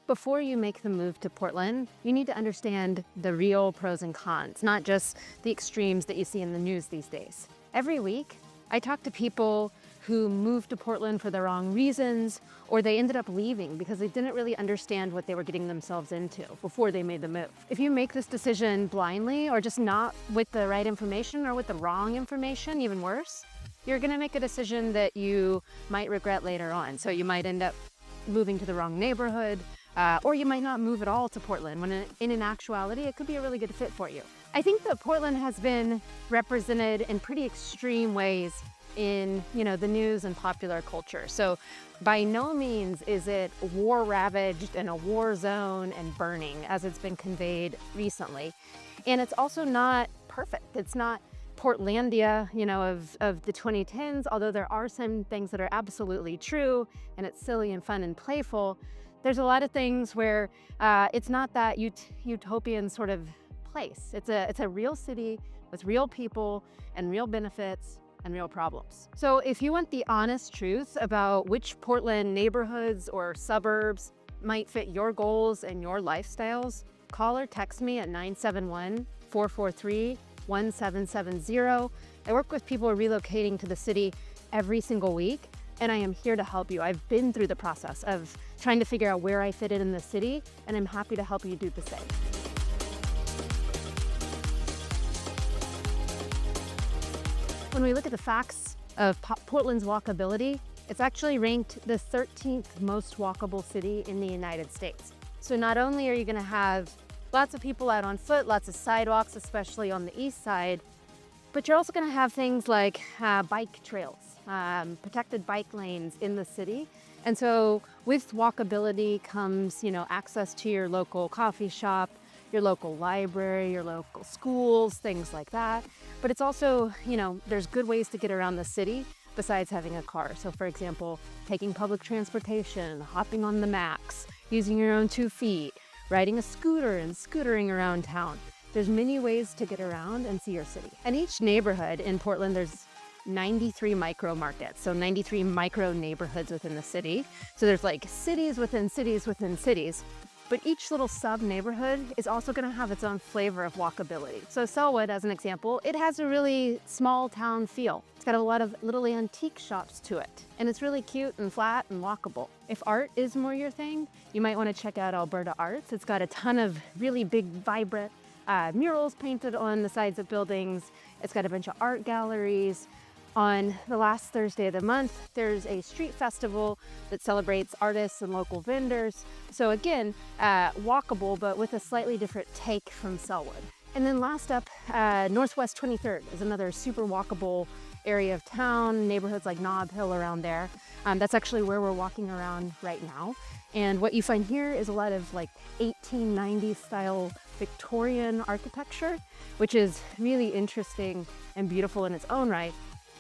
before you make the move to Portland, you need to understand the real pros and cons, not just the extremes that you see in the news these days. Every week, I talk to people who moved to Portland for the wrong reasons, or they ended up leaving because they didn't really understand what they were getting themselves into before they made the move. If you make this decision blindly or just not with the right information or with the wrong information, even worse, you're gonna make a decision that you might regret later on. So you might end up moving to the wrong neighborhood, or you might not move at all to Portland, when in actuality, it could be a really good fit for you. I think that Portland has been represented in pretty extreme ways in the news and popular culture. So by no means is it war ravaged and a war zone and burning as it's been conveyed recently. And it's also not perfect. It's not Portlandia, of the 2010s, although there are some things that are absolutely true and it's silly and fun and playful. There's a lot of things where it's not that utopian sort of place. It's a real city with real people and real benefits and real problems. So if you want the honest truth about which Portland neighborhoods or suburbs might fit your goals and your lifestyles, call or text me at 971-443-1770. I work with people relocating to the city every single week, and I am here to help you. I've been through the process of trying to figure out where I fit in the city, and I'm happy to help you do the same. When we look at the facts of Portland's walkability, it's actually ranked the 13th most walkable city in the United States. So not only are you gonna have lots of people out on foot, lots of sidewalks, especially on the east side, but you're also gonna have things like bike trails, protected bike lanes in the city. And so with walkability comes, access to your local coffee shop, your local library, your local schools, things like that. But it's also, there's good ways to get around the city besides having a car. So for example, taking public transportation, hopping on the Max, using your own 2 feet, riding a scooter and scootering around town. There's many ways to get around and see your city. And each neighborhood in Portland, there's 93 micro markets, so 93 micro neighborhoods within the city. So there's like cities within cities within cities. But each little sub-neighborhood is also gonna have its own flavor of walkability. So Selwood, as an example, it has a really small town feel. It's got a lot of little antique shops to it. And it's really cute and flat and walkable. If art is more your thing, you might wanna check out Alberta Arts. It's got a ton of really big, vibrant murals painted on the sides of buildings. It's got a bunch of art galleries. On the last Thursday of the month, there's a street festival that celebrates artists and local vendors. So again, walkable, but with a slightly different take from Selwood. And then last up, Northwest 23rd is another super walkable area of town, neighborhoods like Nob Hill around there. That's actually where we're walking around right now. And what you find here is a lot of like 1890s style Victorian architecture, which is really interesting and beautiful in its own right.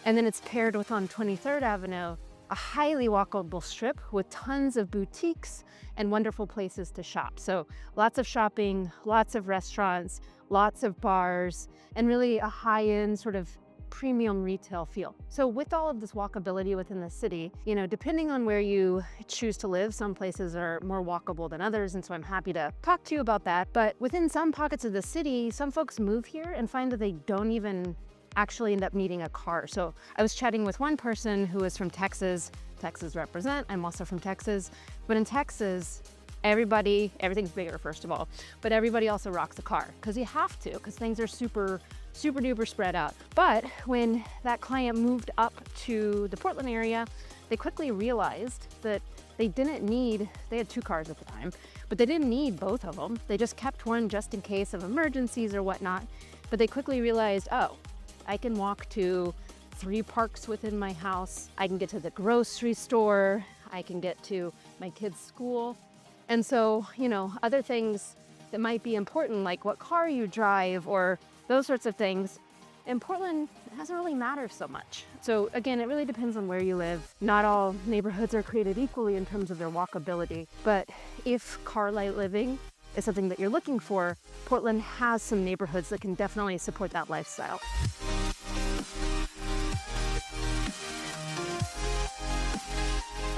And then it's paired with, on 23rd Avenue, a highly walkable strip with tons of boutiques and wonderful places to shop. So lots of shopping, lots of restaurants, lots of bars, and really a high-end sort of premium retail feel. So with all of this walkability within the city, depending on where you choose to live, some places are more walkable than others, and so I'm happy to talk to you about that. But within some pockets of the city, some folks move here and find that they don't even actually end up needing a car. So I was chatting with one person who is from Texas. Texas represent, I'm also from Texas. But in Texas, everything's bigger, first of all, but everybody also rocks a car because you have to, because things are super duper spread out. But when that client moved up to the Portland area, they quickly realized that they had 2 cars at the time, but they didn't need both of them. They just kept one just in case of emergencies or whatnot. But they quickly realized, I can walk to 3 parks within my house. I can get to the grocery store. I can get to my kids' school. And so, other things that might be important, like what car you drive or those sorts of things, in Portland, it doesn't really matter so much. So again, it really depends on where you live. Not all neighborhoods are created equally in terms of their walkability, but if car light living is something that you're looking for, Portland has some neighborhoods that can definitely support that lifestyle.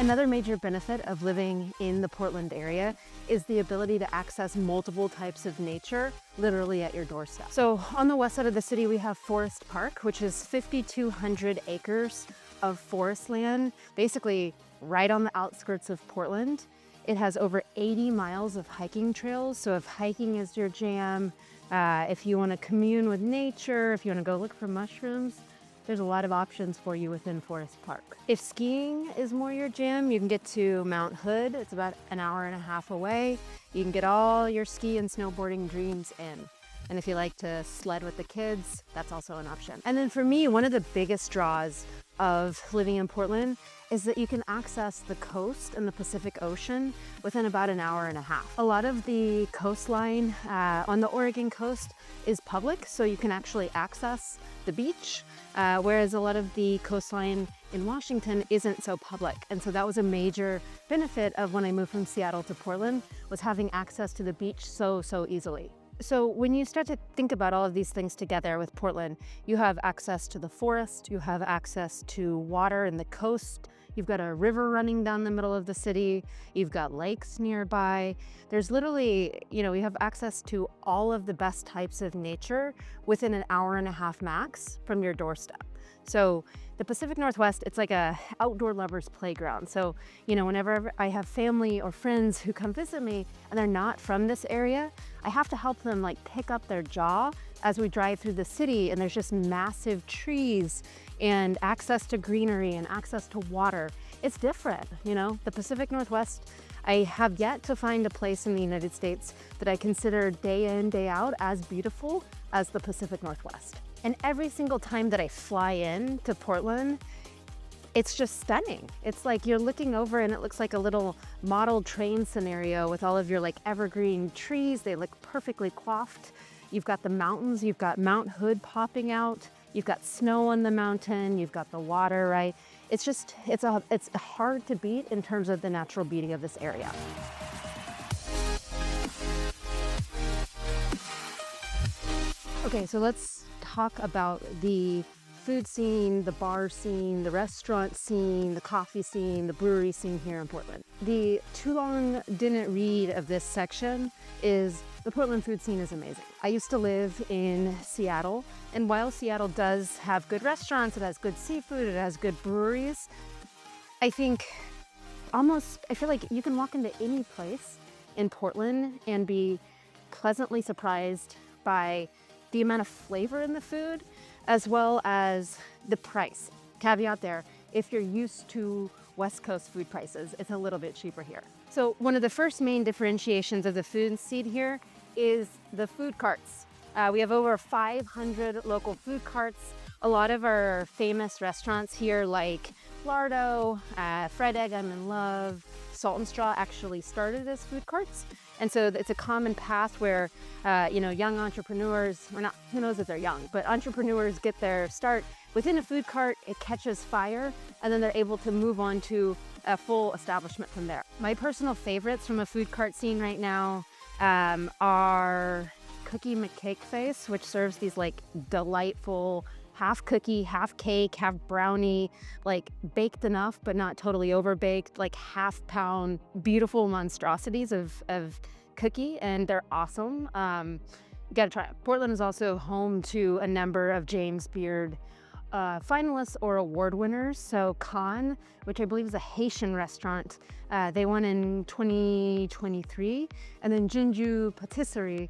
Another major benefit of living in the Portland area is the ability to access multiple types of nature literally at your doorstep. So on the west side of the city, we have Forest Park, which is 5,200 acres of forest land, basically right on the outskirts of Portland. It has over 80 miles of hiking trails. So if hiking is your jam, if you want to commune with nature, if you want to go look for mushrooms, there's a lot of options for you within Forest Park. If skiing is more your jam, you can get to Mount Hood. It's about an hour and a half away. You can get all your ski and snowboarding dreams in. And if you like to sled with the kids, that's also an option. And then for me, one of the biggest draws of living in Portland is that you can access the coast and the Pacific Ocean within about an hour and a half. A lot of the coastline on the Oregon coast is public, so you can actually access the beach, whereas a lot of the coastline in Washington isn't so public. And so that was a major benefit of when I moved from Seattle to Portland, was having access to the beach so easily. So when you start to think about all of these things together with Portland, you have access to the forest, you have access to water and the coast, you've got a river running down the middle of the city, you've got lakes nearby. There's literally, you have access to all of the best types of nature within an hour and a half max from your doorstep. So the Pacific Northwest, it's like a outdoor lover's playground. So, whenever I have family or friends who come visit me and they're not from this area, I have to help them pick up their jaw as we drive through the city, and there's just massive trees and access to greenery and access to water. It's different, The Pacific Northwest, I have yet to find a place in the United States that I consider day in, day out as beautiful as the Pacific Northwest. And every single time that I fly in to Portland, it's just stunning. It's like you're looking over and it looks like a little model train scenario with all of your evergreen trees. They look perfectly coiffed. You've got the mountains, you've got Mount Hood popping out, you've got snow on the mountain, you've got the water, right? It's hard to beat in terms of the natural beauty of this area. Okay, so let's talk about the food scene, the bar scene, the restaurant scene, the coffee scene, the brewery scene here in Portland. The too long didn't read of this section is the Portland food scene is amazing. I used to live in Seattle, and while Seattle does have good restaurants, it has good seafood, it has good breweries, I feel like you can walk into any place in Portland and be pleasantly surprised by the amount of flavor in the food, as well as the price. Caveat there, if you're used to West Coast food prices, it's a little bit cheaper here. So one of the first main differentiations of the food scene here is the food carts. We have over 500 local food carts. A lot of our famous restaurants here like Lardo, Fried Egg I'm in Love, Salt and Straw actually started as food carts. And so it's a common path where, young entrepreneurs, or not, who knows if they're young, but entrepreneurs get their start within a food cart, it catches fire, and then they're able to move on to a full establishment from there. My personal favorites from a food cart scene right now are Cookie McCakeface, which serves these delightful half cookie, half cake, half brownie, baked enough but not totally overbaked, half pound beautiful monstrosities of cookie, and they're awesome. You gotta try it. Portland is also home to a number of James Beard finalists or award winners. So Khan, which I believe is a Haitian restaurant, they won in 2023, and then Jinju Patisserie,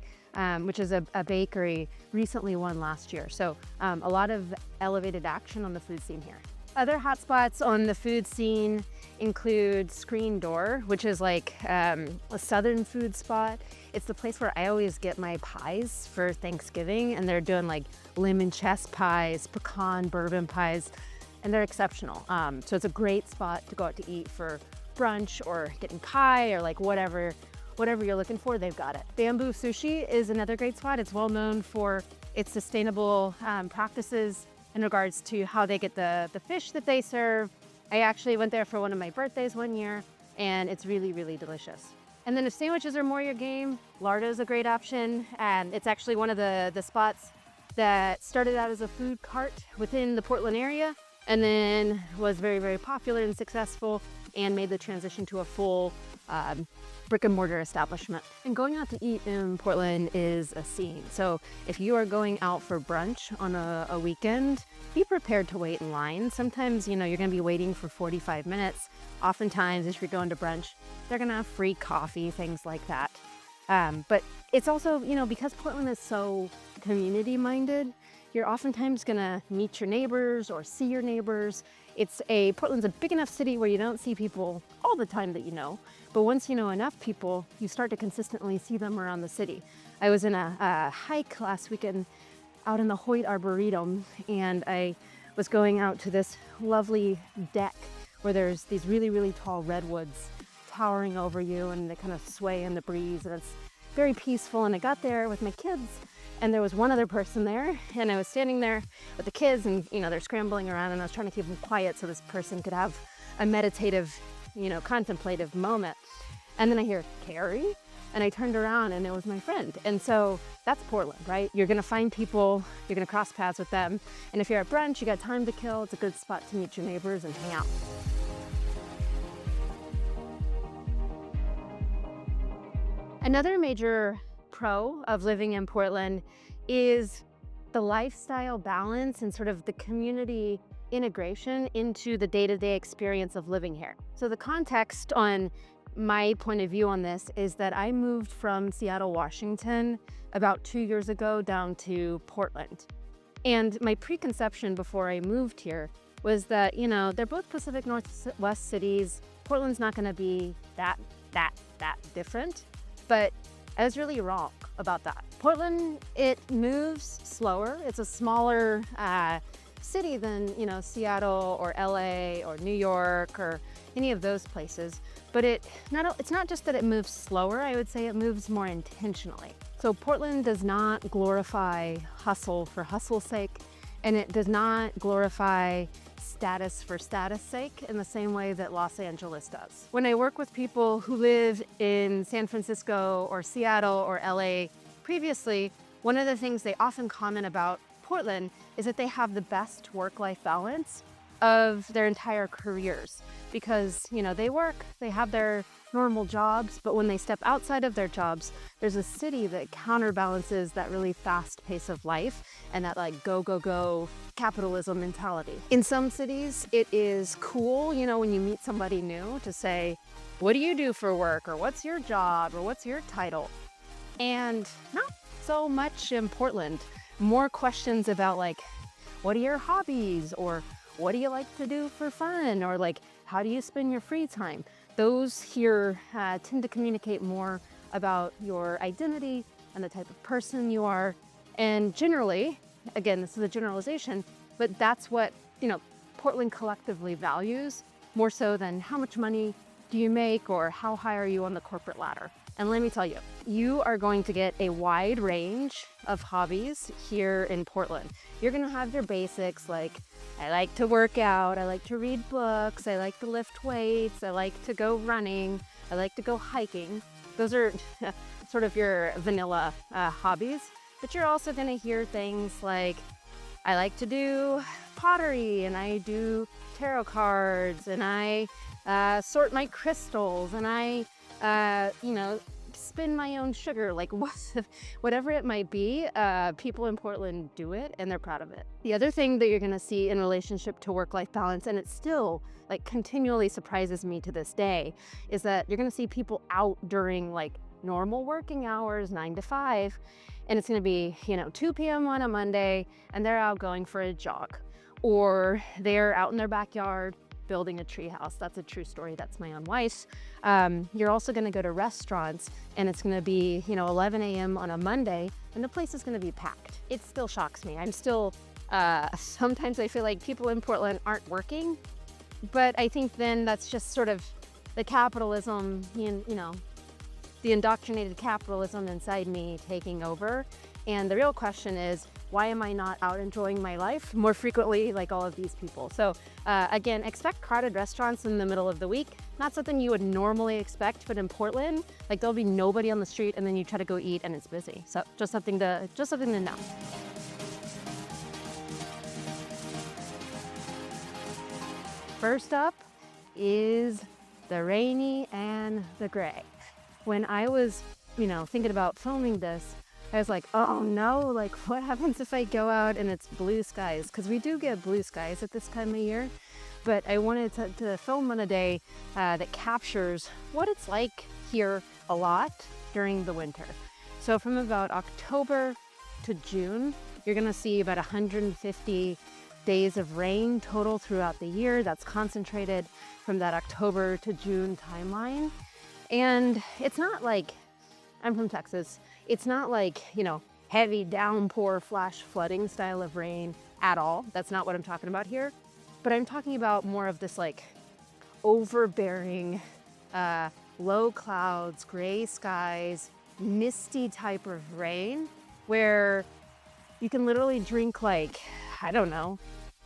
which is a bakery, recently won last year. So a lot of elevated action on the food scene here. Other hotspots on the food scene include Screen Door, which is a southern food spot. It's the place where I always get my pies for Thanksgiving, and they're doing lemon chess pies, pecan bourbon pies, and they're exceptional. So it's a great spot to go out to eat for brunch or getting pie or whatever you're looking for, they've got it. Bamboo Sushi is another great spot. It's well known for its sustainable practices in regards to how they get the fish that they serve. I actually went there for one of my birthdays one year, and it's really, really delicious. And then if sandwiches are more your game, Lardo's a great option. And it's actually one of the spots that started out as a food cart within the Portland area and then was very, very popular and successful and made the transition to a full brick and mortar establishment. And going out to eat in Portland is a scene. So if you are going out for brunch on a weekend, be prepared to wait in line. Sometimes, you're going to be waiting for 45 minutes. Oftentimes, if you're going to brunch, they're going to have free coffee, things like that. But it's also, because Portland is so community minded, you're oftentimes going to meet your neighbors or see your neighbors. Portland's a big enough city where you don't see people all the time that you know. But once you know enough people, you start to consistently see them around the city. I was in a hike last weekend out in the Hoyt Arboretum, and I was going out to this lovely deck where there's these really, really tall redwoods towering over you, and they kind of sway in the breeze, and it's very peaceful. And I got there with my kids, and there was one other person there, and I was standing there with the kids, and they're scrambling around, and I was trying to keep them quiet so this person could have a meditative, contemplative moment. And then I hear, "Carrie?" And I turned around, and it was my friend. And so that's Portland, right? You're gonna find people, you're gonna cross paths with them, and if you're at brunch, you got time to kill, it's a good spot to meet your neighbors and hang out. Another major pro of living in Portland is the lifestyle balance and sort of the community integration into the day-to-day experience of living here. So the context on my point of view on this is that I moved from Seattle, Washington about 2 years ago down to Portland. And my preconception before I moved here was that, they're both Pacific Northwest cities. Portland's not gonna be that different. But I was really wrong about that. Portland, it moves slower. It's a smaller city than, Seattle or LA or New York or any of those places. But it's not just that it moves slower, I would say it moves more intentionally. So Portland does not glorify hustle for hustle's sake, and it does not glorify status for status sake in the same way that Los Angeles does. When I work with people who live in San Francisco or Seattle or LA previously, one of the things they often comment about Portland is that they have the best work-life balance of their entire careers because, they work, they have their normal jobs, but when they step outside of their jobs, there's a city that counterbalances that really fast pace of life and that go capitalism mentality. In some cities, it is cool, when you meet somebody new to say, "What do you do for work?" or "What's your job?" or "What's your title?" And not so much in Portland. More questions about what are your hobbies? Or what do you like to do for fun? Or how do you spend your free time? Those here tend to communicate more about your identity and the type of person you are. And generally, again, this is a generalization, but that's what, Portland collectively values more so than how much money do you make or how high are you on the corporate ladder. And let me tell you, you are going to get a wide range of hobbies here in Portland. You're going to have your basics like, I like to work out, I like to read books, I like to lift weights, I like to go running, I like to go hiking. Those are sort of your vanilla hobbies. But you're also going to hear things like, I like to do pottery, and I do tarot cards, and I sort my crystals, and I spin my own sugar, whatever it might be, people in Portland do it and they're proud of it. The other thing that you're gonna see in relationship to work-life balance, and it still continually surprises me to this day, is that you're gonna see people out during normal working hours, 9 to 5, and it's gonna be, 2 p.m. on a Monday, and they're out going for a jog, or they're out in their backyard building a treehouse. That's a true story. That's my own wife. You're also going to go to restaurants, and it's going to be 11 a.m. on a Monday, and the place is going to be packed. It still shocks me. I'm still sometimes I feel like people in Portland aren't working, but I think then that's just sort of the capitalism, the indoctrinated capitalism inside me taking over. And the real question is, why am I not out enjoying my life more frequently like all of these people? So again, expect crowded restaurants in the middle of the week. Not something you would normally expect, but in Portland, there'll be nobody on the street, and then you try to go eat and it's busy. So just something to know. First up is the rainy and the gray. When I was, thinking about filming this, I was like, oh no, like what happens if I go out and it's blue skies? Because we do get blue skies at this time of year, but I wanted to film on a day that captures what it's like here a lot during the winter. So from about October to June, you're gonna see about 150 days of rain total throughout the year. That's concentrated from that October to June timeline. And it's not like, I'm from Texas, it's not like, heavy downpour, flash flooding style of rain at all. That's not what I'm talking about here. But I'm talking about more of this like overbearing, low clouds, gray skies, misty type of rain where you can literally drink like, I don't know,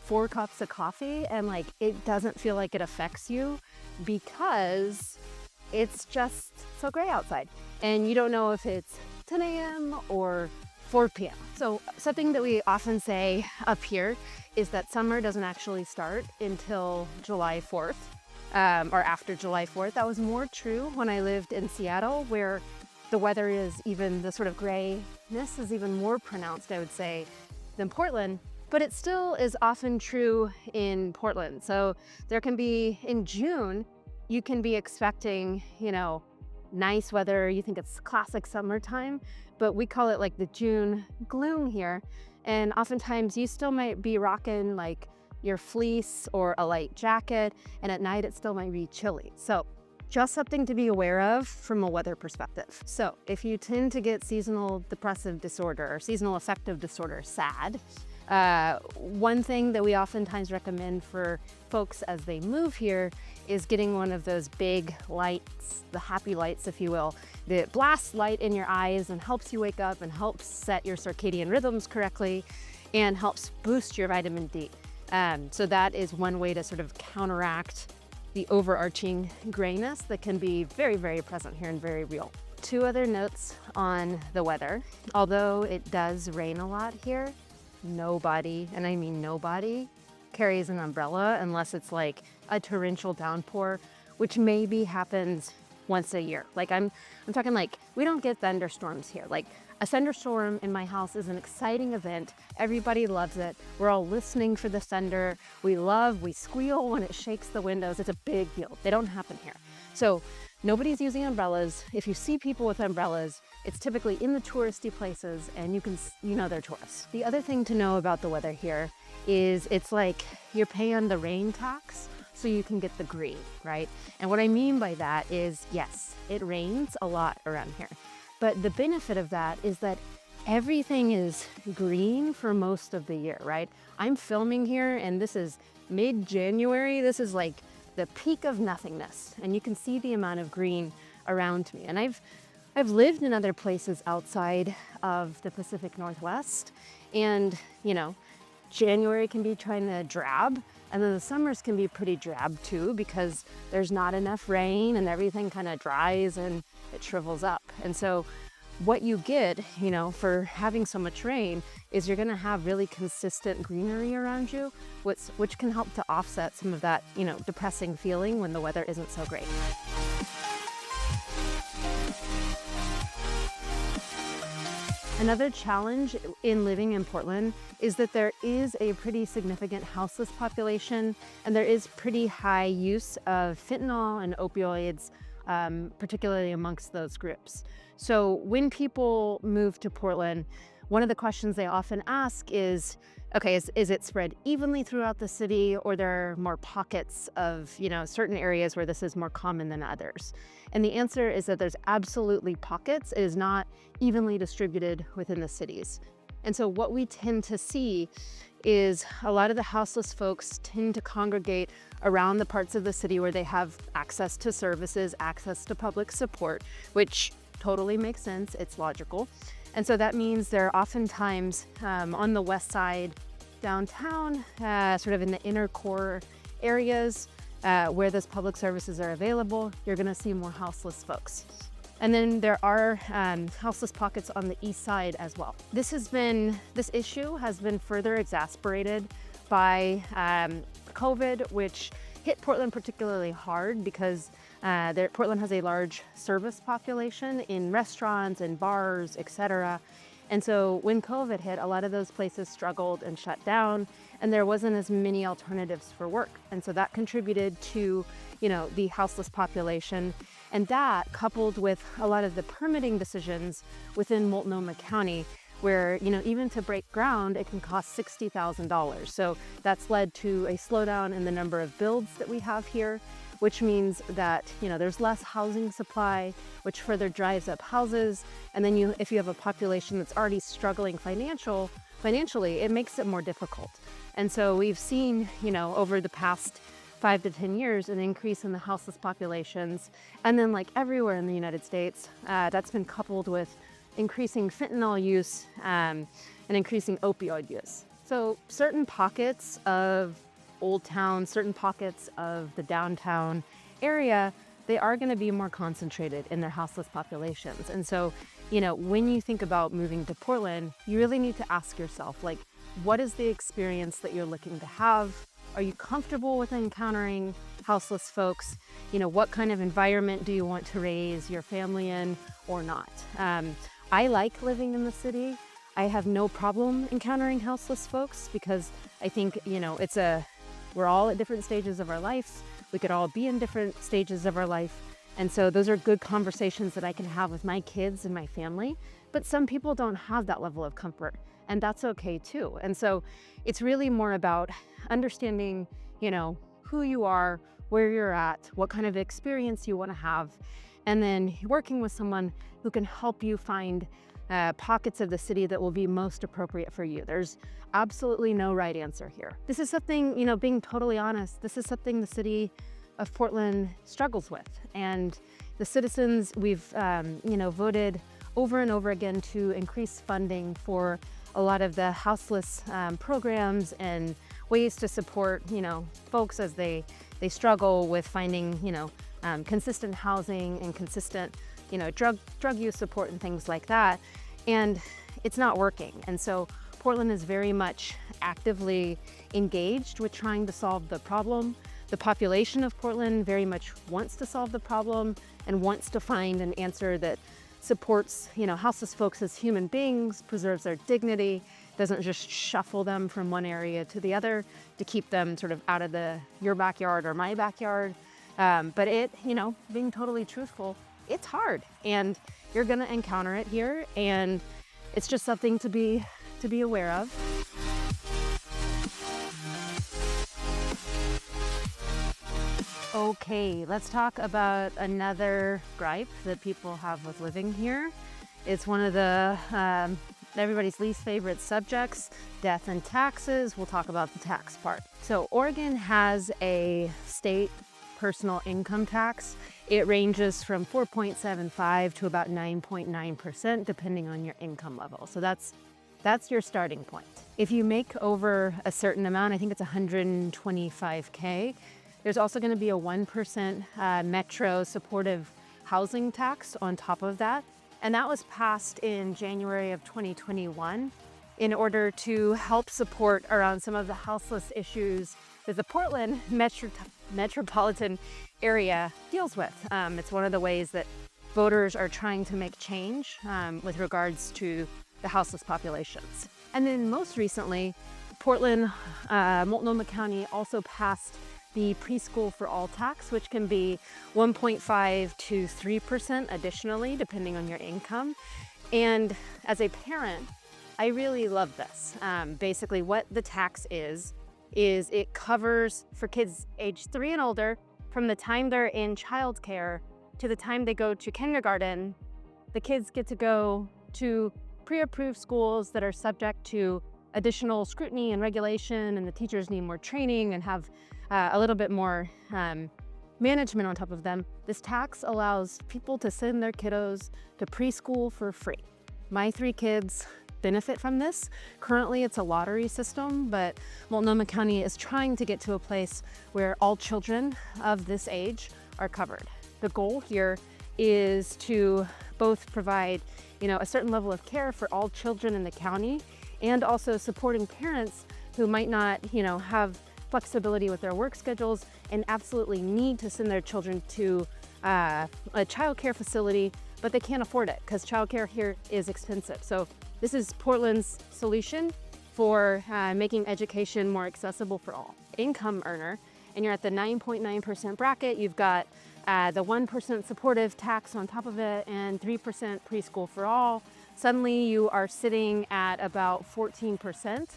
4 cups of coffee and like it doesn't feel like it affects you because it's just so gray outside and you don't know if it's 10 a.m. or 4 p.m. So something that we often say up here is that summer doesn't actually start until July 4th or after July 4th. That was more true when I lived in Seattle, where the weather is even, the sort of grayness is even more pronounced, I would say, than Portland. But it still is often true in Portland. So there can be, in June, you can be expecting, nice weather. You think it's classic summertime, but we call it like the June gloom here. And oftentimes you still might be rocking like your fleece or a light jacket, and at night it still might be chilly. So just something to be aware of from a weather perspective. So if you tend to get seasonal depressive disorder or seasonal affective disorder, SAD, one thing that we oftentimes recommend for folks as they move here is getting one of those big lights, the happy lights, if you will, that blasts light in your eyes and helps you wake up and helps set your circadian rhythms correctly and helps boost your vitamin D. So that is one way to sort of counteract the overarching grayness that can be very, very present here and very real. 2 other notes on the weather. Although it does rain a lot here, nobody, and I mean nobody, carries an umbrella unless it's like a torrential downpour, which maybe happens once a year. Like I'm talking like, we don't get thunderstorms here. Like a thunderstorm in my house is an exciting event. Everybody loves it. We're all listening for the thunder. We squeal when it shakes the windows. It's a big deal. They don't happen here. So nobody's using umbrellas. If you see people with umbrellas, it's typically in the touristy places and they're tourists. The other thing to know about the weather here is it's like you're paying the rain tax so you can get the green, right? And what I mean by that is, yes, it rains a lot around here. But the benefit of that is that everything is green for most of the year, right? I'm filming here and this is mid-January. This is like the peak of nothingness. And you can see the amount of green around me. And I've lived in other places outside of the Pacific Northwest. And, January can be kind of drab. And then the summers can be pretty drab too, because there's not enough rain and everything kind of dries and it shrivels up. And so what you get, for having so much rain is you're going to have really consistent greenery around you, which can help to offset some of that, depressing feeling when the weather isn't so great. Another challenge in living in Portland is that there is a pretty significant houseless population, and there is pretty high use of fentanyl and opioids, particularly amongst those groups. So when people move to Portland, one of the questions they often ask is, okay, is it spread evenly throughout the city, or there are more pockets of, certain areas where this is more common than others? And the answer is that there's absolutely pockets. It is not evenly distributed within the cities. And so what we tend to see is a lot of the houseless folks tend to congregate around the parts of the city where they have access to services, access to public support, which totally makes sense. It's logical. And so that means they're oftentimes on the west side downtown, sort of in the inner core areas where those public services are available. You're going to see more houseless folks. And then there are houseless pockets on the east side as well. This issue has been further exacerbated by COVID, which hit Portland particularly hard because Portland has a large service population in restaurants and bars, etc. And so when COVID hit, a lot of those places struggled and shut down, and there wasn't as many alternatives for work. And so that contributed to, the houseless population. And that, coupled with a lot of the permitting decisions within Multnomah County, where, even to break ground, it can cost $60,000. So that's led to a slowdown in the number of builds that we have here, which means that, there's less housing supply, which further drives up houses. And then if you have a population that's already struggling financially, it makes it more difficult. And so we've seen, over the past 5 to 10 years, an increase in the houseless populations. And then like everywhere in the United States, that's been coupled with increasing fentanyl use and increasing opioid use. So certain pockets of Old Town, certain pockets of the downtown area, they are going to be more concentrated in their houseless populations. And so, when you think about moving to Portland, you really need to ask yourself, like, what is the experience that you're looking to have? Are you comfortable with encountering houseless folks? What kind of environment do you want to raise your family in or not? I like living in the city. I have no problem encountering houseless folks because I think, we're all at different stages of our lives. We could all be in different stages of our life. And so those are good conversations that I can have with my kids and my family. But some people don't have that level of comfort, and that's okay too. And so it's really more about understanding, who you are, where you're at, what kind of experience you want to have, and then working with someone who can help you find pockets of the city that will be most appropriate for you. There's absolutely no right answer here. This is something, being totally honest, this is something the city of Portland struggles with. And the citizens, we've, voted over and over again to increase funding for a lot of the houseless programs and ways to support, folks as they struggle with finding, consistent housing and consistent, drug use support and things like that. And it's not working. And so Portland is very much actively engaged with trying to solve the problem. The population of Portland very much wants to solve the problem and wants to find an answer that supports, houseless folks as human beings, preserves their dignity, doesn't just shuffle them from one area to the other to keep them sort of out of your backyard or my backyard. But being totally truthful, it's hard, and you're gonna encounter it here, and it's just something to be aware of. Okay, let's talk about another gripe that people have with living here. It's one of the everybody's least favorite subjects, death and taxes. We'll talk about the tax part. So Oregon has a state personal income tax. It ranges from 4.75 to about 9.9%, depending on your income level. So that's your starting point. If you make over a certain amount, I think it's 125K, there's also going to be a 1% metro supportive housing tax on top of that. And that was passed in January of 2021 in order to help support around some of the houseless issues that the Portland metropolitan area deals with. It's one of the ways that voters are trying to make change with regards to the houseless populations. And then most recently, Portland, Multnomah County also passed the preschool for all tax, which can be 1.5 to 3% additionally, depending on your income. And as a parent, I really love this. Basically what the tax is it covers for kids age 3 and older from the time they're in childcare to the time they go to kindergarten. The kids get to go to pre-approved schools that are subject to additional scrutiny and regulation, and the teachers need more training and have a little bit more management on top of them. This tax allows people to send their kiddos to preschool for free. My 3 kids benefit from this. Currently, it's a lottery system, but Multnomah County is trying to get to a place where all children of this age are covered. The goal here is to both provide, a certain level of care for all children in the county, and also supporting parents who might not, have flexibility with their work schedules and absolutely need to send their children to a childcare facility, but they can't afford it because childcare here is expensive. So this is Portland's solution for making education more accessible for all. Income earner, and you're at the 9.9% bracket. You've got the 1% supportive tax on top of it and 3% preschool for all. Suddenly you are sitting at about 14%,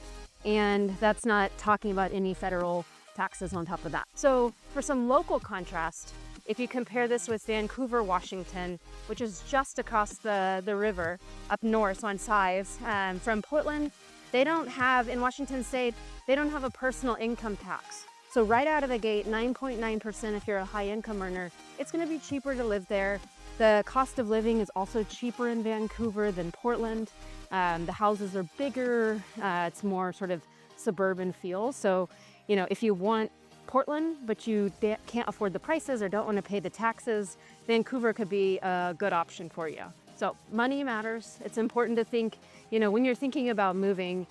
and that's not talking about any federal taxes on top of that. So for some local contrast, if you compare this with Vancouver, Washington, which is just across the river up north on size from Portland, they don't have, in Washington state, they don't have a personal income tax. So right out of the gate, 9.9% if you're a high income earner, it's gonna be cheaper to live there. The cost of living is also cheaper in Vancouver than Portland. The houses are bigger, it's more sort of suburban feel. So, you know, if you want Portland, but you can't afford the prices or don't want to pay the taxes, Vancouver could be a good option for you. So money matters. It's important to think, you know, when you're thinking about moving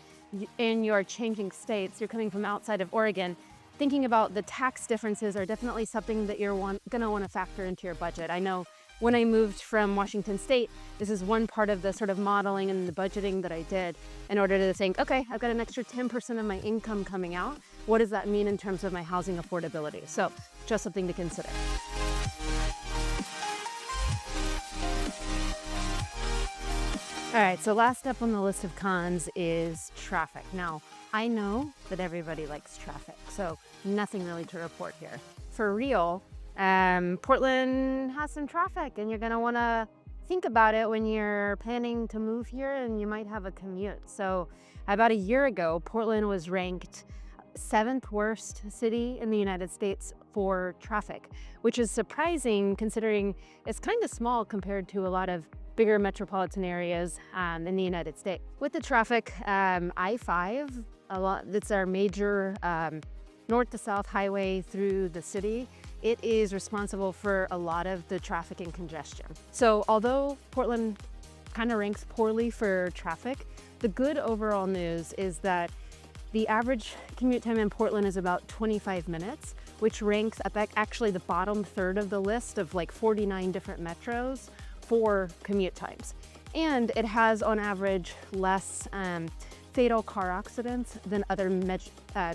and you're changing states, you're coming from outside of Oregon, thinking about the tax differences are definitely something that you're going to want to factor into your budget. I know when I moved from Washington State, this is one part of the sort of modeling and the budgeting that I did in order to think, okay, I've got an extra 10% of my income coming out. What does that mean in terms of my housing affordability? So just something to consider. All right, so last up on the list of cons is traffic. Now, I know that everybody likes traffic, so nothing really to report here. For real, Portland has some traffic, and you're gonna wanna think about it when you're planning to move here and you might have a commute. So about a year ago, Portland was ranked 7th worst city in the United States for traffic, which is surprising considering it's kind of small compared to a lot of bigger metropolitan areas in the United States. With the traffic, I-5, that's our major north to south highway through the city. It is responsible for a lot of the traffic and congestion. So although Portland kind of ranks poorly for traffic, the good overall news is that the average commute time in Portland is about 25 minutes, which ranks at actually the bottom third of the list of like 49 different metros for commute times. And it has on average less fatal car accidents than other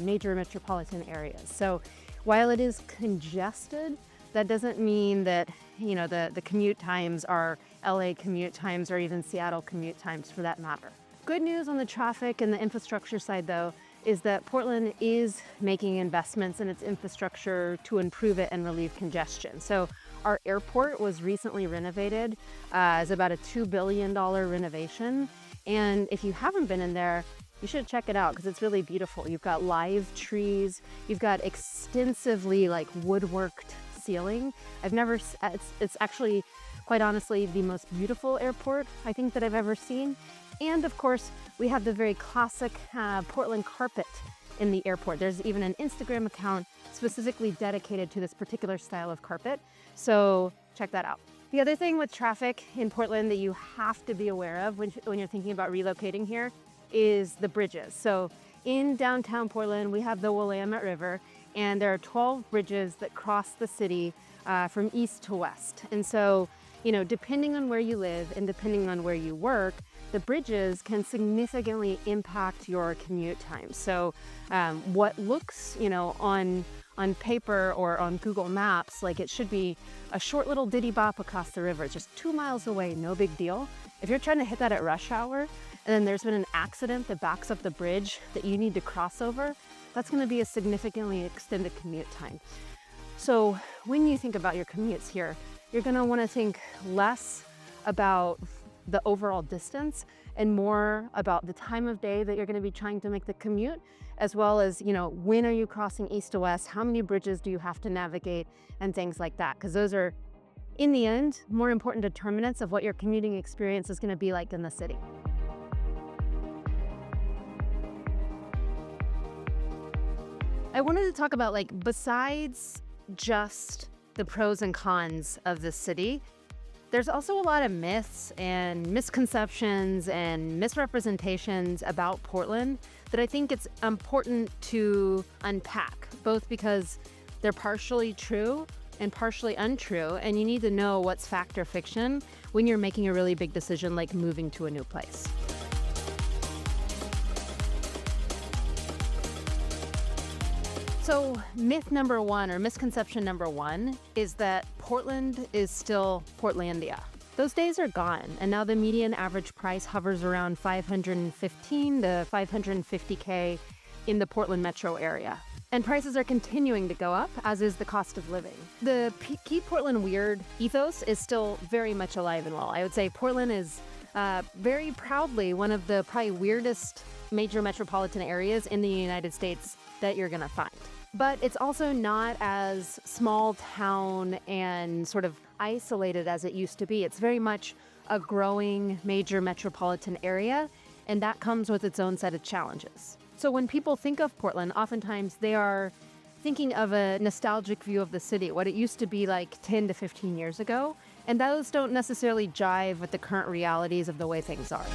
major metropolitan areas. So while it is congested, that doesn't mean that, you know, the commute times are LA commute times or even Seattle commute times for that matter. Good news on the traffic and the infrastructure side though, is that Portland is making investments in its infrastructure to improve it and relieve congestion. So our airport was recently renovated as about a $2 billion renovation. And if you haven't been in there, you should check it out because it's really beautiful. You've got live trees, you've got extensively like woodworked ceiling. It's actually, quite honestly, the most beautiful airport I think that I've ever seen. And of course, we have the very classic Portland carpet in the airport. There's even an Instagram account specifically dedicated to this particular style of carpet. So check that out. The other thing with traffic in Portland that you have to be aware of when you're thinking about relocating here is the bridges. So in downtown Portland, we have the Willamette River, and there are 12 bridges that cross the city from east to west. And so, you know, depending on where you live and depending on where you work, the bridges can significantly impact your commute time. So what looks, you know, on paper or on Google Maps, like it should be a short little ditty bop across the river, just 2 miles away, no big deal. If you're trying to hit that at rush hour, and then there's been an accident that backs up the bridge that you need to cross over, that's gonna be a significantly extended commute time. So when you think about your commutes here, you're gonna wanna think less about the overall distance and more about the time of day that you're gonna be trying to make the commute, as well as, you know, when are you crossing east to west, how many bridges do you have to navigate, and things like that, because those are, in the end, more important determinants of what your commuting experience is gonna be like in the city. I wanted to talk about, like, besides just the pros and cons of the city, there's also a lot of myths and misconceptions and misrepresentations about Portland that I think it's important to unpack, both because they're partially true and partially untrue, and you need to know what's fact or fiction when you're making a really big decision like moving to a new place. So myth number one, or misconception number one, is that Portland is still Portlandia. Those days are gone, and now the median average price hovers around $515 to $550K in the Portland metro area. And prices are continuing to go up, as is the cost of living. The Keep Portland Weird ethos is still very much alive and well. I would say Portland is very proudly one of the probably weirdest major metropolitan areas in the United States that you're gonna find. But it's also not as small town and sort of isolated as it used to be. It's very much a growing major metropolitan area, and that comes with its own set of challenges. So when people think of Portland, oftentimes they are thinking of a nostalgic view of the city, what it used to be like 10 to 15 years ago, and those don't necessarily jive with the current realities of the way things are.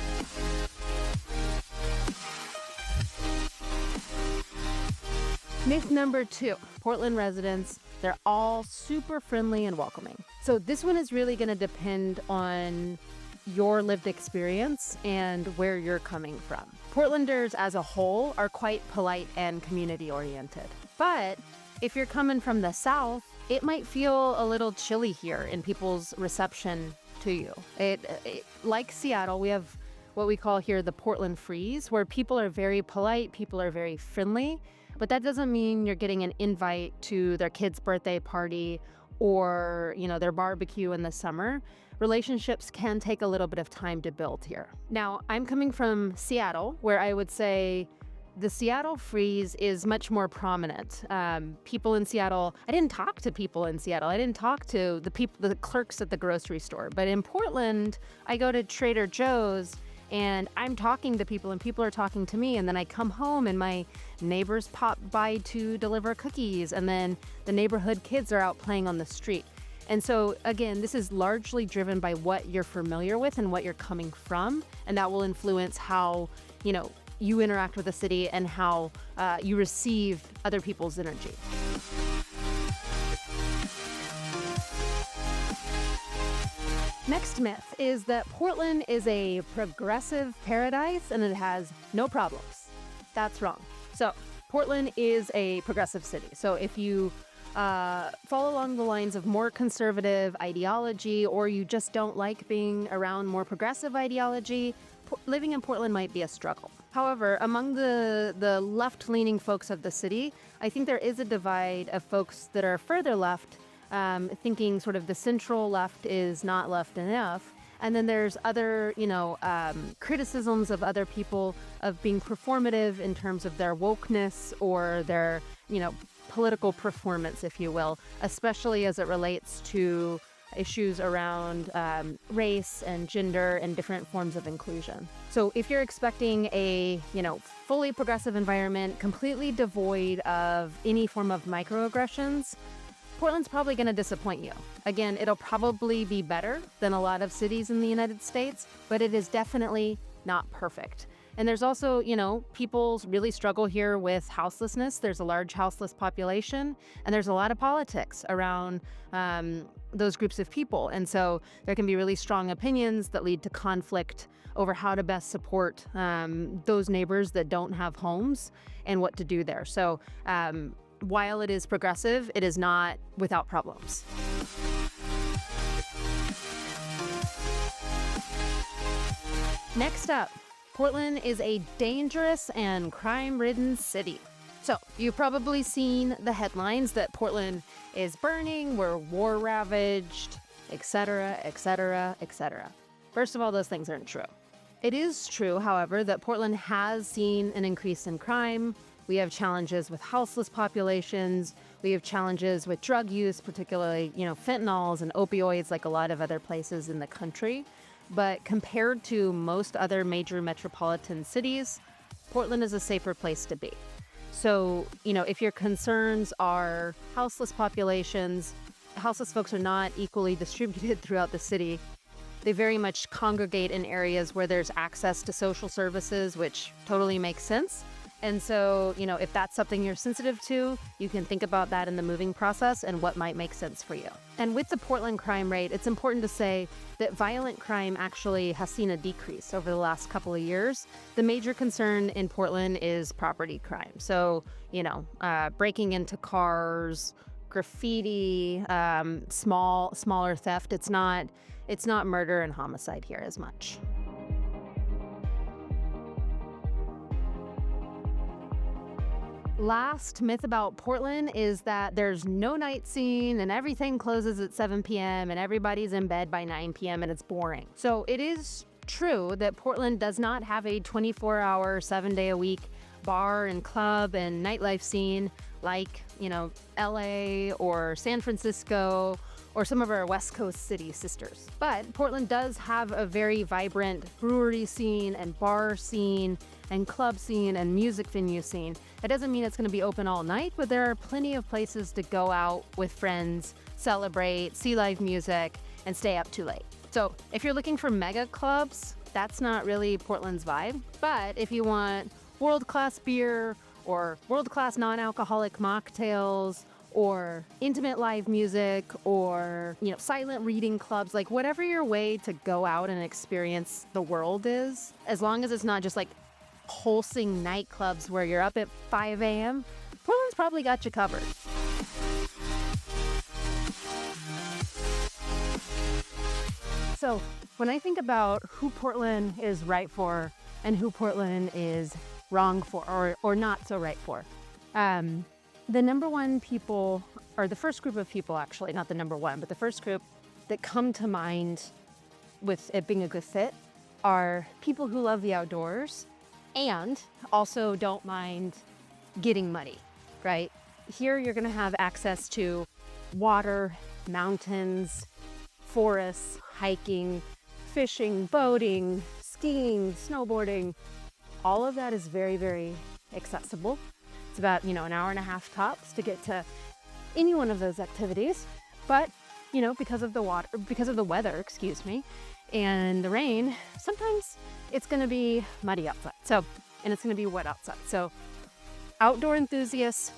Myth number two, Portland residents, they're all super friendly and welcoming. So this one is really going to depend on your lived experience and where you're coming from. Portlanders as a whole are quite polite and community oriented. But if you're coming from the South, it might feel a little chilly here in people's reception to you. Like Seattle, we have what we call here the Portland freeze, where people are very polite, people are very friendly. But that doesn't mean you're getting an invite to their kid's birthday party or, their barbecue in the summer. Relationships can take a little bit of time to build here. Now, I'm coming from Seattle, where I would say the Seattle freeze is much more prominent. People in Seattle, I didn't talk to people in Seattle. I didn't talk to the clerks at the grocery store. But in Portland, I go to Trader Joe's and I'm talking to people and people are talking to me, and then I come home and my neighbors pop by to deliver cookies, and then the neighborhood kids are out playing on the street. And so again, this is largely driven by what you're familiar with and what you're coming from, and that will influence how you interact with the city and how you receive other people's energy. Next myth is that Portland is a progressive paradise and it has no problems. That's wrong. So Portland is a progressive city. So if you fall along the lines of more conservative ideology, or you just don't like being around more progressive ideology, living in Portland might be a struggle. However, among the left-leaning folks of the city, I think there is a divide of folks that are further left, thinking sort of the central left is not left enough. And then there's other, criticisms of other people of being performative in terms of their wokeness or their, political performance, if you will, especially as it relates to issues around race and gender and different forms of inclusion. So if you're expecting a, fully progressive environment, completely devoid of any form of microaggressions, Portland's probably going to disappoint you. Again, it'll probably be better than a lot of cities in the United States, but it is definitely not perfect. And there's also, people really struggle here with houselessness. There's a large houseless population, and there's a lot of politics around those groups of people. And so there can be really strong opinions that lead to conflict over how to best support those neighbors that don't have homes and what to do there. So while it is progressive, it is not without problems. Next up, Portland is a dangerous and crime-ridden city. So you've probably seen the headlines that Portland is burning, we're war-ravaged, etc., etc., etc. First of all, those things aren't true. It is true, however, that Portland has seen an increase in crime. We have challenges with houseless populations. We have challenges with drug use, particularly, fentanyls and opioids, like a lot of other places in the country. But compared to most other major metropolitan cities, Portland is a safer place to be. So, if your concerns are houseless populations, houseless folks are not equally distributed throughout the city. They very much congregate in areas where there's access to social services, which totally makes sense. And so, if that's something you're sensitive to, you can think about that in the moving process and what might make sense for you. And with the Portland crime rate, it's important to say that violent crime actually has seen a decrease over the last couple of years. The major concern in Portland is property crime. So, breaking into cars, graffiti, smaller theft. It's not murder and homicide here as much. Last myth about Portland is that there's no night scene and everything closes at 7 p.m. and everybody's in bed by 9 p.m. and it's boring. So it is true that Portland does not have a 24-hour, 7-day-a-week bar and club and nightlife scene like, LA or San Francisco or some of our West Coast city sisters. But Portland does have a very vibrant brewery scene and bar scene and club scene and music venue scene. It doesn't mean it's going to be open all night, but there are plenty of places to go out with friends, celebrate, see live music, and stay up too late. So if you're looking for mega clubs, that's not really Portland's vibe. But if you want world-class beer or world-class non-alcoholic mocktails or intimate live music or, silent reading clubs, like whatever your way to go out and experience the world is, as long as it's not just like pulsing nightclubs where you're up at 5 a.m., Portland's probably got you covered. So when I think about who Portland is right for and who Portland is wrong for or not so right for, the number one people, or the first group of people actually, not the number one, but the first group that come to mind with it being a good fit are people who love the outdoors and also don't mind getting muddy, right? Here you're gonna have access to water, mountains, forests, hiking, fishing, boating, skiing, snowboarding. All of that is very, very accessible. It's about, an hour and a half tops to get to any one of those activities. But, because of the weather, and the rain, sometimes it's going to be muddy outside. And it's going to be wet outside. So outdoor enthusiasts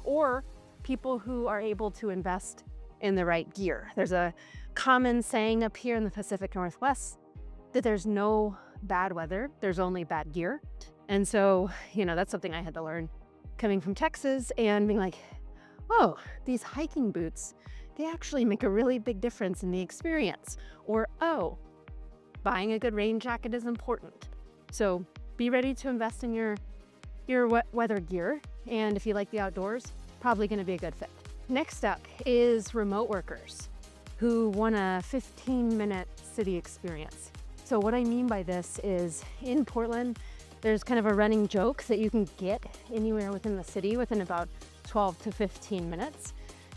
or people who are able to invest in the right gear. There's a common saying up here in the Pacific Northwest that there's no bad weather, there's only bad gear. And so, that's something I had to learn coming from Texas and being like, oh, these hiking boots, they actually make a really big difference in the experience. Or, oh, buying a good rain jacket is important. So be ready to invest in your weather gear. And if you like the outdoors, probably going to be a good fit. Next up is remote workers who want a 15-minute city experience. So what I mean by this is in Portland, there's kind of a running joke that you can get anywhere within the city within about 12 to 15 minutes.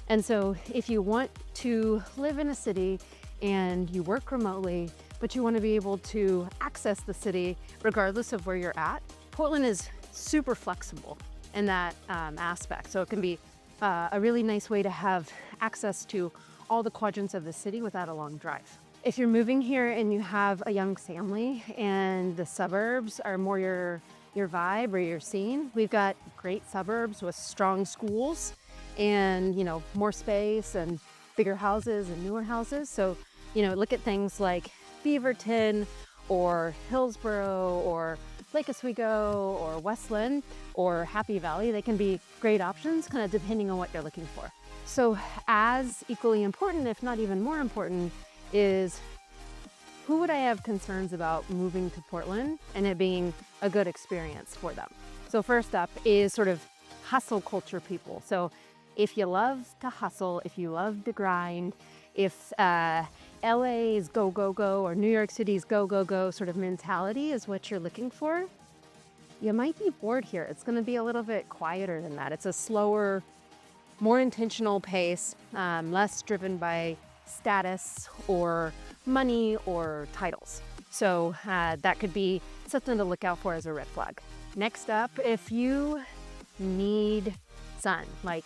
And so if you want to live in a city and you work remotely, but you want to be able to access the city regardless of where you're at, Portland is super flexible in that aspect. So it can be a really nice way to have access to all the quadrants of the city without a long drive. If you're moving here and you have a young family and the suburbs are more your vibe or your scene, we've got great suburbs with strong schools and, more space and bigger houses and newer houses. So, look at things like Beaverton or Hillsborough or Lake Oswego or Westland or Happy Valley. They can be great options kind of depending on what you're looking for. So as equally important, if not even more important, is who would I have concerns about moving to Portland and it being a good experience for them? So first up is sort of hustle culture people. So if you love to hustle, if you love to grind, if LA's go, go, go, or New York City's go, go, go sort of mentality is what you're looking for, you might be bored here. It's going to be a little bit quieter than that. It's a slower, more intentional pace, less driven by status or money or titles. So that could be something to look out for as a red flag. Next up, if you need sun, like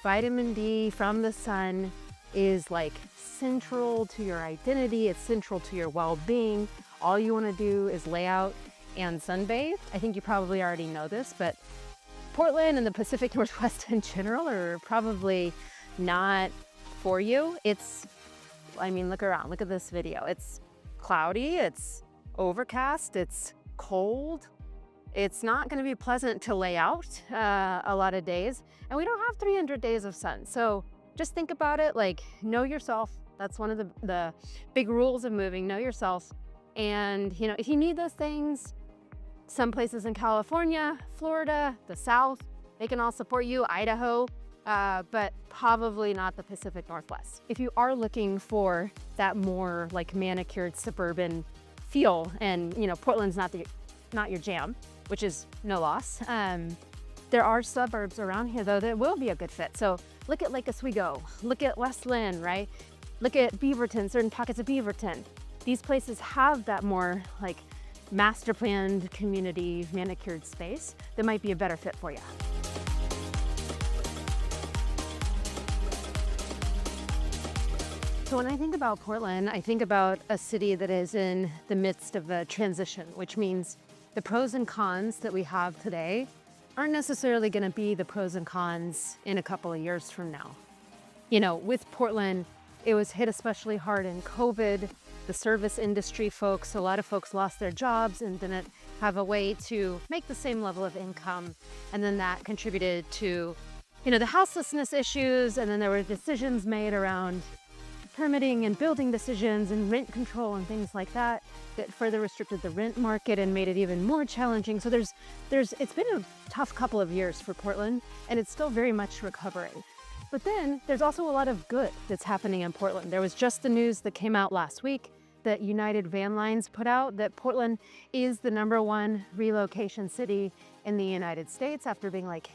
vitamin D from the sun is like central to your identity, it's central to your well-being. All you want to do is lay out and sunbathe. I think you probably already know this, but Portland and the Pacific Northwest in general are probably not for you. I mean, look around, look at this video. It's cloudy, it's overcast, it's cold. It's not going to be pleasant to lay out a lot of days, and we don't have 300 days of sun. So just think about it, like, know yourself. That's one of the big rules of moving, know yourself. And, you know, if you need those things, some places in California, Florida, the South, they can all support you, Idaho, but probably not the Pacific Northwest. If you are looking for that more like manicured suburban feel, and, you know, Portland's not your jam, which is no loss. There are suburbs around here though that will be a good fit. So look at Lake Oswego, look at West Lynn, right? Look at Beaverton, certain pockets of Beaverton. These places have that more like master planned community manicured space that might be a better fit for you. So when I think about Portland, I think about a city that is in the midst of a transition, which means the pros and cons that we have today aren't necessarily going to be the pros and cons in a couple of years from now. You know, with Portland, it was hit especially hard in COVID. The service industry folks, a lot of folks lost their jobs and didn't have a way to make the same level of income. And then that contributed to, you know, the houselessness issues. And then there were decisions made around permitting and building decisions and rent control and things like that that further restricted the rent market and made it even more challenging. So it's been a tough couple of years for Portland, and it's still very much recovering. But then there's also a lot of good that's happening in Portland. There was just the news that came out last week that United Van Lines put out that Portland is the #1 relocation city in the United States after being like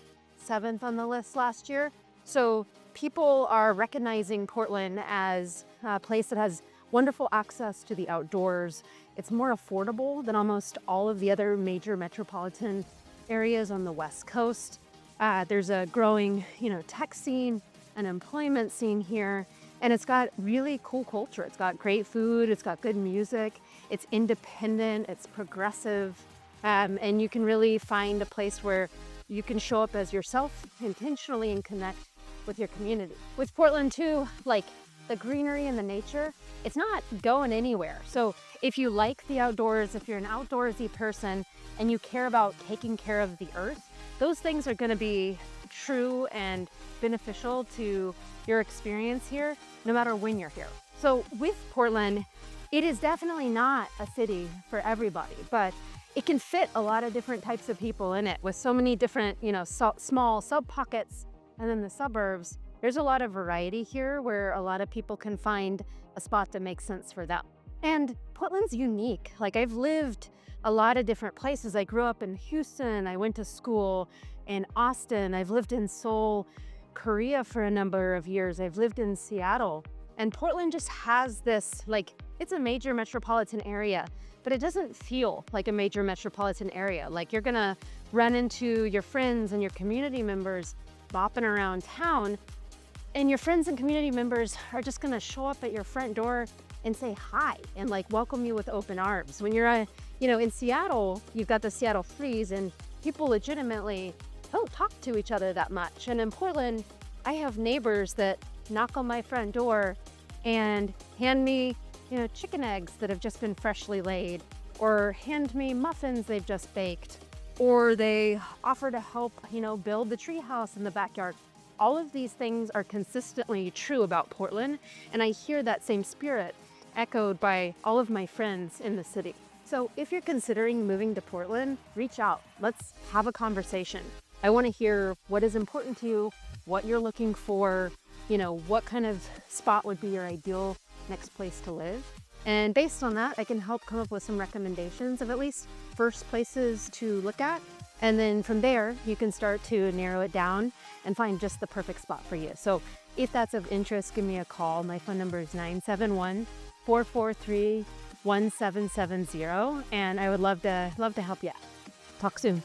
7th on the list last year. So people are recognizing Portland as a place that has wonderful access to the outdoors. It's more affordable than almost all of the other major metropolitan areas on the West Coast. There's a growing, you know, tech scene, an employment scene here, and it's got really cool culture. It's got great food, it's got good music, it's independent, it's progressive, and you can really find a place where you can show up as yourself intentionally and connect with your community. With Portland too, like the greenery and the nature, it's not going anywhere. So if you like the outdoors, if you're an outdoorsy person and you care about taking care of the earth, those things are going to be true and beneficial to your experience here, no matter when you're here. So with Portland, it is definitely not a city for everybody, but it can fit a lot of different types of people in it with so many different, you know, small sub-pockets. And then the suburbs, there's a lot of variety here where a lot of people can find a spot that makes sense for them. And Portland's unique. Like, I've lived a lot of different places. I grew up in Houston. I went to school in Austin. I've lived in Seoul, Korea for a number of years. I've lived in Seattle. And Portland just has this, like, it's a major metropolitan area, but it doesn't feel like a major metropolitan area. Like, you're gonna run into your friends and your community members bopping around town, and your friends and community members are just gonna show up at your front door and say hi and like welcome you with open arms. When you're, you know, in Seattle, you've got the Seattle freeze and people legitimately don't talk to each other that much. And in Portland, I have neighbors that knock on my front door and hand me, you know, chicken eggs that have just been freshly laid, or hand me muffins they've just baked, or they offer to help, you know, build the treehouse in the backyard. All of these things are consistently true about Portland, and I hear that same spirit echoed by all of my friends in the city. So if you're considering moving to Portland, reach out. Let's have a conversation. I want to hear what is important to you, what you're looking for, you know, what kind of spot would be your ideal next place to live. And based on that, I can help come up with some recommendations of at least first places to look at. And then from there, you can start to narrow it down and find just the perfect spot for you. So if that's of interest, give me a call. My phone number is 971-443-1770. And I would love to help you out. Talk soon.